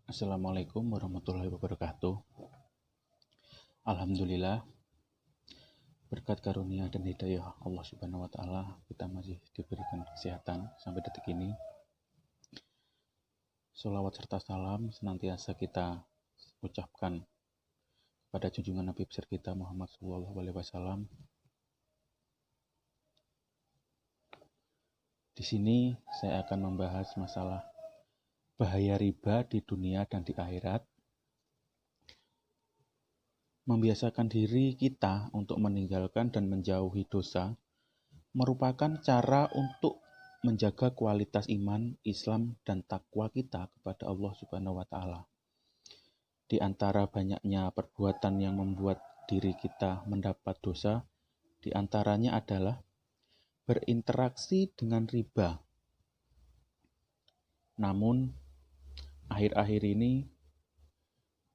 Assalamualaikum warahmatullahi wabarakatuh. Alhamdulillah, berkat karunia dan hidayah Allah Subhanahu wa Ta'ala, kita masih diberikan kesehatan sampai detik ini. Sholawat serta salam senantiasa kita ucapkan pada junjungan Nabi besar kita Muhammad SAW. Di sini saya akan membahas masalah bahaya riba di dunia dan di akhirat. Membiasakan diri kita untuk meninggalkan dan menjauhi dosa merupakan cara untuk menjaga kualitas iman, Islam, dan takwa kita kepada Allah Subhanahu wa Ta'ala. Di antara banyaknya perbuatan yang membuat diri kita mendapat dosa, di antaranya adalah berinteraksi dengan riba. Namun, akhir-akhir ini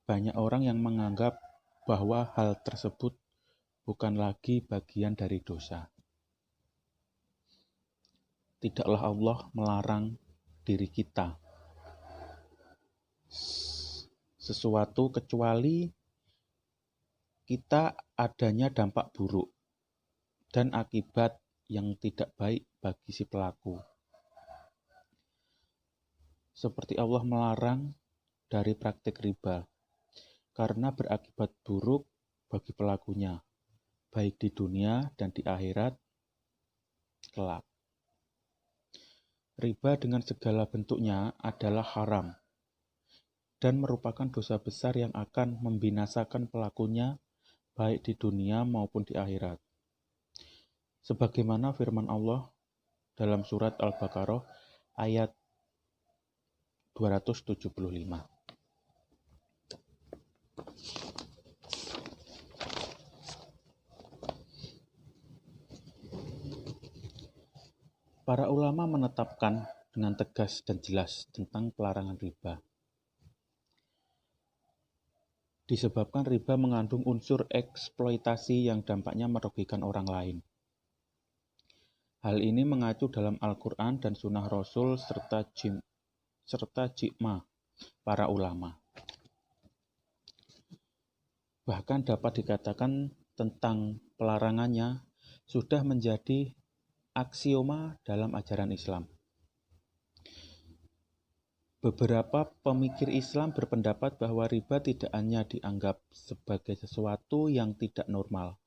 banyak orang yang menganggap bahwa hal tersebut bukan lagi bagian dari dosa. Tidaklah Allah melarang diri kita sesuatu kecuali kita adanya dampak buruk dan akibat yang tidak baik bagi si pelaku. Seperti Allah melarang dari praktik riba karena berakibat buruk bagi pelakunya, baik di dunia dan di akhirat kelak. Riba dengan segala bentuknya adalah haram dan merupakan dosa besar yang akan membinasakan pelakunya baik di dunia maupun di akhirat. Sebagaimana firman Allah dalam surat Al-Baqarah ayat 275. Para ulama menetapkan dengan tegas dan jelas tentang pelarangan riba. Disebabkan riba mengandung unsur eksploitasi yang dampaknya merugikan orang lain. Hal ini mengacu dalam Al-Quran dan Sunnah Rasul serta jikma para ulama. Bahkan dapat dikatakan tentang pelarangannya sudah menjadi aksioma dalam ajaran Islam. Beberapa pemikir Islam berpendapat bahwa riba tidak hanya dianggap sebagai sesuatu yang tidak normal,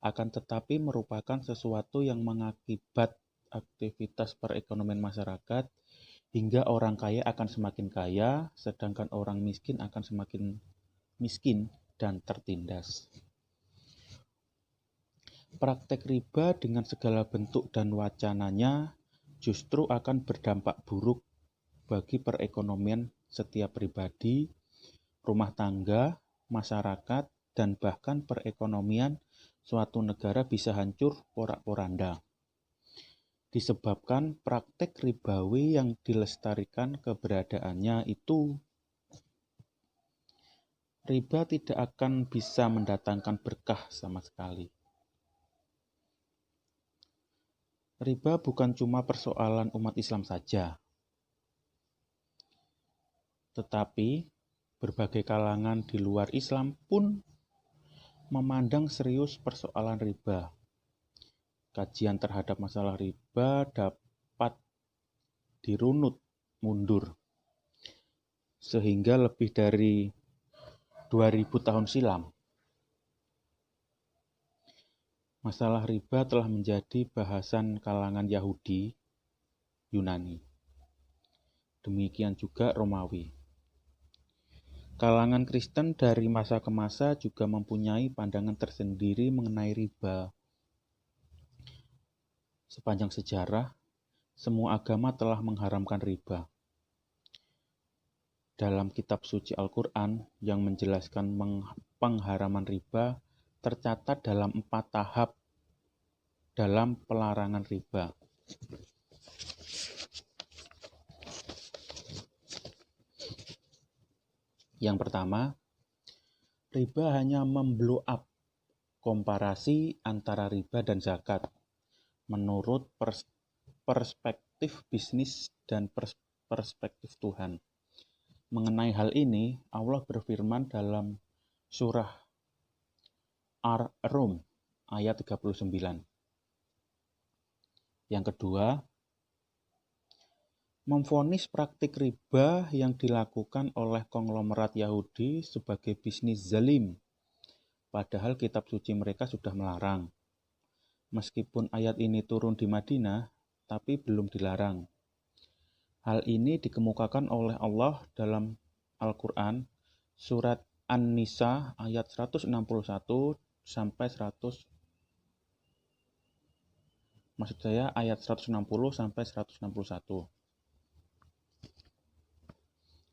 akan tetapi merupakan sesuatu yang mengakibat aktivitas perekonomian masyarakat hingga orang kaya akan semakin kaya, sedangkan orang miskin akan semakin miskin dan tertindas. Praktek riba dengan segala bentuk dan wacananya justru akan berdampak buruk bagi perekonomian setiap pribadi, rumah tangga, masyarakat, dan bahkan perekonomian suatu negara bisa hancur porak-poranda. Disebabkan praktek ribawi yang dilestarikan keberadaannya itu. Riba tidak akan bisa mendatangkan berkah sama sekali. Riba bukan cuma persoalan umat Islam saja, tetapi berbagai kalangan di luar Islam pun memandang serius persoalan riba. Kajian terhadap masalah riba dapat dirunut mundur, sehingga lebih dari 2000 tahun silam. Masalah riba telah menjadi bahasan kalangan Yahudi, Yunani. Demikian juga Romawi. Kalangan Kristen dari masa ke masa juga mempunyai pandangan tersendiri mengenai riba. Sepanjang sejarah, semua agama telah mengharamkan riba. Dalam kitab suci Al-Quran yang menjelaskan pengharaman riba, tercatat dalam 4 tahap dalam pelarangan riba. Yang pertama, riba hanya memblow up komparasi antara riba dan zakat menurut perspektif bisnis dan perspektif Tuhan. Mengenai hal ini, Allah berfirman dalam surah Ar-Rum ayat 39. Yang kedua, memvonis praktik riba yang dilakukan oleh konglomerat Yahudi sebagai bisnis zalim, padahal kitab suci mereka sudah melarang. Meskipun ayat ini turun di Madinah, tapi belum dilarang. Hal ini dikemukakan oleh Allah dalam Al-Quran, surat An-Nisa ayat 161 sampai 100, maksud saya ayat 160 sampai 161.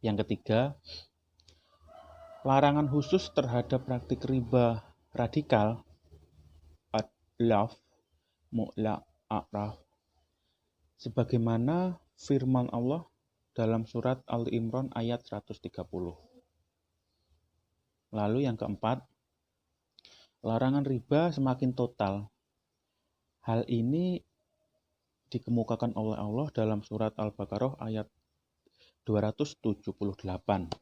Yang ketiga, larangan khusus terhadap praktik riba radikal, ad-laf, mu'la, a'raf, sebagaimana firman Allah dalam surat Ali Imran ayat 130. Lalu yang keempat, larangan riba semakin total. Hal ini dikemukakan oleh Allah dalam surat Al-Baqarah ayat 278.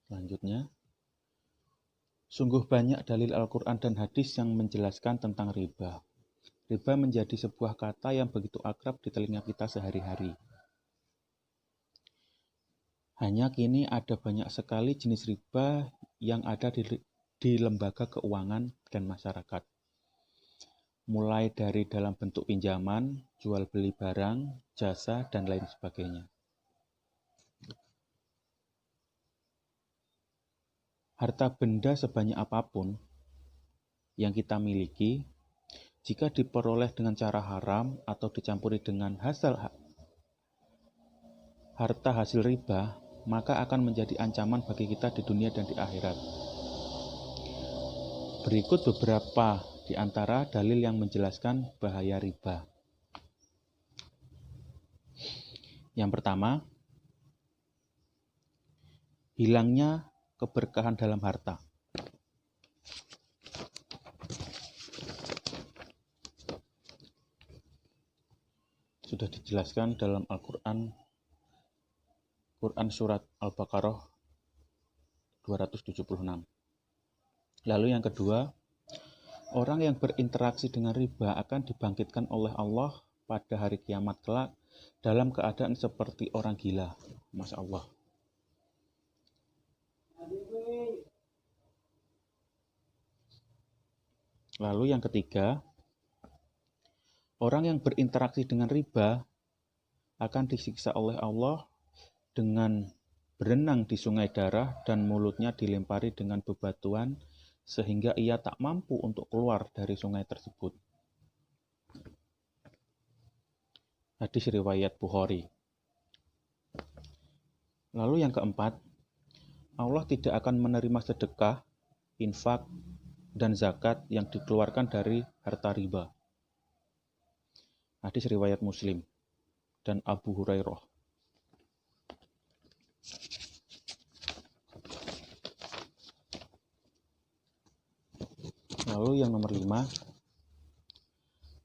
Selanjutnya, sungguh banyak dalil Al-Quran dan hadis yang menjelaskan tentang riba. Riba menjadi sebuah kata yang begitu akrab di telinga kita sehari-hari. Hanya kini ada banyak sekali jenis riba yang ada di lembaga keuangan dan masyarakat. Mulai dari dalam bentuk pinjaman, jual beli barang, jasa, dan lain sebagainya. Harta benda sebanyak apapun yang kita miliki, jika diperoleh dengan cara haram atau dicampuri dengan harta hasil riba, maka akan menjadi ancaman bagi kita di dunia dan di akhirat. Berikut beberapa di antara dalil yang menjelaskan bahaya riba. Yang pertama, hilangnya keberkahan dalam harta. Sudah dijelaskan dalam Al-Quran, surat Al-Baqarah 276. Lalu yang kedua, orang yang berinteraksi dengan riba akan dibangkitkan oleh Allah pada hari kiamat kelak dalam keadaan seperti orang gila. Masya Allah. Lalu yang ketiga, orang yang berinteraksi dengan riba akan disiksa oleh Allah dengan berenang di sungai darah dan mulutnya dilempari dengan bebatuan sehingga ia tak mampu untuk keluar dari sungai tersebut. Hadis riwayat Bukhari. Lalu yang keempat, Allah tidak akan menerima sedekah, infak, dan zakat yang dikeluarkan dari harta riba. Hadis riwayat Muslim dan Abu Hurairah. Lalu yang nomor 5,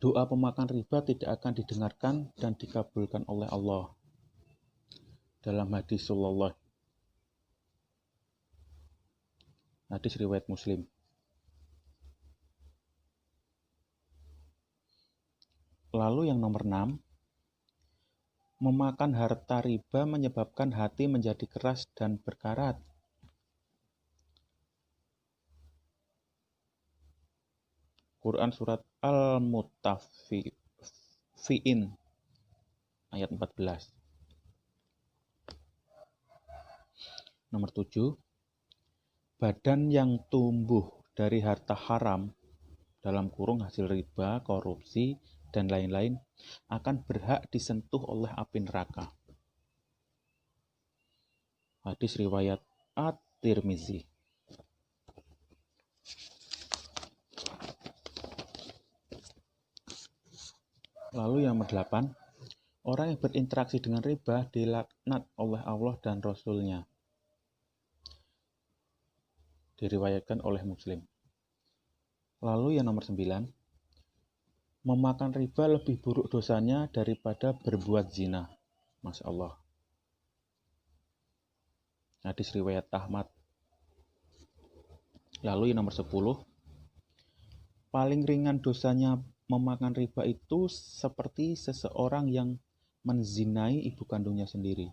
doa pemakan riba tidak akan didengarkan dan dikabulkan oleh Allah. Dalam hadis sallallahu, hadis riwayat Muslim. Lalu yang nomor 6, memakan harta riba menyebabkan hati menjadi keras dan berkarat. Quran surat Al-Mutafi'in ayat 14. Nomor 7, badan yang tumbuh dari harta haram dalam kurung hasil riba, korupsi, dan lain-lain akan berhak disentuh oleh api neraka. Hadis riwayat At-Tirmizi. Lalu yang ke-8, orang yang berinteraksi dengan riba dilaknat oleh Allah dan Rasul-Nya. Diriwayatkan oleh Muslim. Lalu yang nomor 9, Memakan riba lebih buruk dosanya daripada berbuat zina. Masya Allah. Hadis riwayat Ahmad. Lalu yang nomor 10, paling ringan dosanya memakan riba itu seperti seseorang yang menzinai ibu kandungnya sendiri.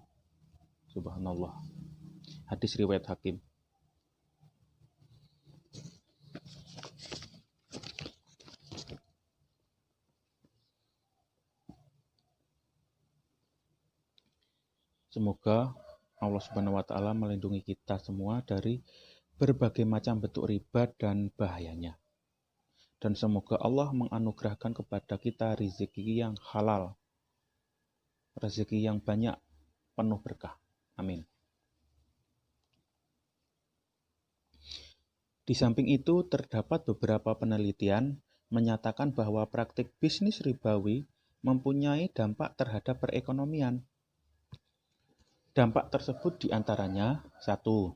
Subhanallah. Hadis riwayat Hakim. Semoga Allah Subhanahu wa taala melindungi kita semua dari berbagai macam bentuk riba dan bahayanya. Dan semoga Allah menganugerahkan kepada kita rezeki yang halal, rezeki yang banyak, penuh berkah. Amin. Di samping itu, terdapat beberapa penelitian menyatakan bahwa praktik bisnis ribawi mempunyai dampak terhadap perekonomian. Dampak tersebut diantaranya, 1.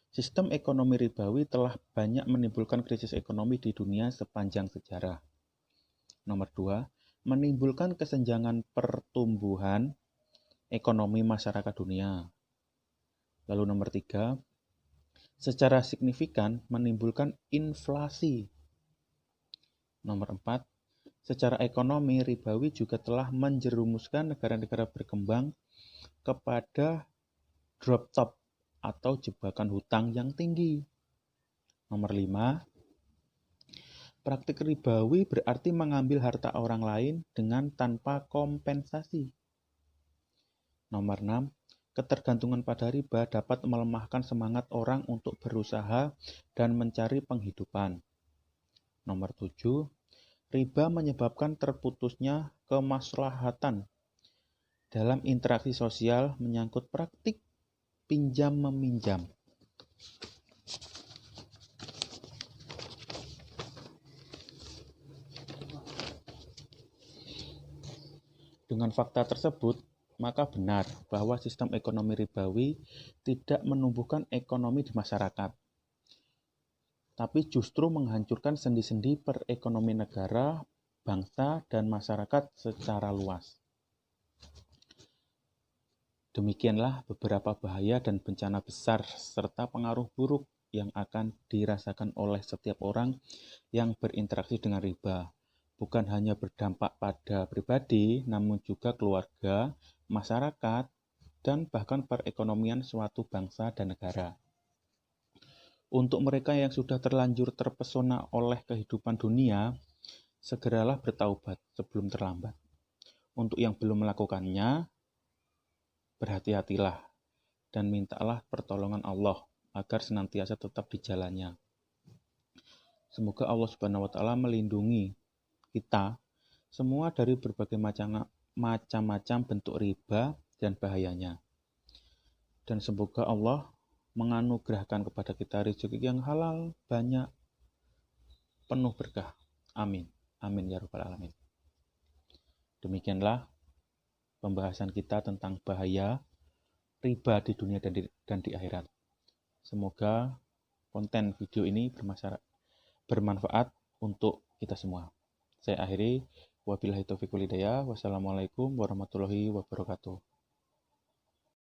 Sistem ekonomi ribawi telah banyak menimbulkan krisis ekonomi di dunia sepanjang sejarah. Nomor 2, menimbulkan kesenjangan pertumbuhan ekonomi masyarakat dunia. Lalu nomor 3, secara signifikan menimbulkan inflasi. Nomor 4, secara ekonomi ribawi juga telah menjerumuskan negara-negara berkembang kepada drop top atau jebakan hutang yang tinggi. Nomor 5, praktik ribawi berarti mengambil harta orang lain dengan tanpa kompensasi. Nomor 6, ketergantungan pada riba dapat melemahkan semangat orang untuk berusaha dan mencari penghidupan. Nomor 7, riba menyebabkan terputusnya kemaslahatan dalam interaksi sosial menyangkut praktik pinjam-meminjam. Dengan fakta tersebut, maka benar bahwa sistem ekonomi ribawi tidak menumbuhkan ekonomi di masyarakat, tapi justru menghancurkan sendi-sendi perekonomian negara, bangsa, dan masyarakat secara luas. Demikianlah beberapa bahaya dan bencana besar serta pengaruh buruk yang akan dirasakan oleh setiap orang yang berinteraksi dengan riba. Bukan hanya berdampak pada pribadi, namun juga keluarga, masyarakat, dan bahkan perekonomian suatu bangsa dan negara. Untuk mereka yang sudah terlanjur terpesona oleh kehidupan dunia, segeralah bertaubat sebelum terlambat. Untuk yang belum melakukannya, berhati-hatilah dan mintalah pertolongan Allah agar senantiasa tetap di jalannya. Semoga Allah Subhanahu wa taala melindungi kita semua dari berbagai macam-macam bentuk riba dan bahayanya. Dan semoga Allah menganugerahkan kepada kita rezeki yang halal, banyak, penuh berkah. Amin. Amin ya rabbal alamin. Demikianlah pembahasan kita tentang bahaya riba di dunia dan di akhirat. Semoga konten video ini bermanfaat untuk kita semua. Saya akhiri, wabillahi taufiq wal hidayah. Wassalamualaikum warahmatullahi wabarakatuh.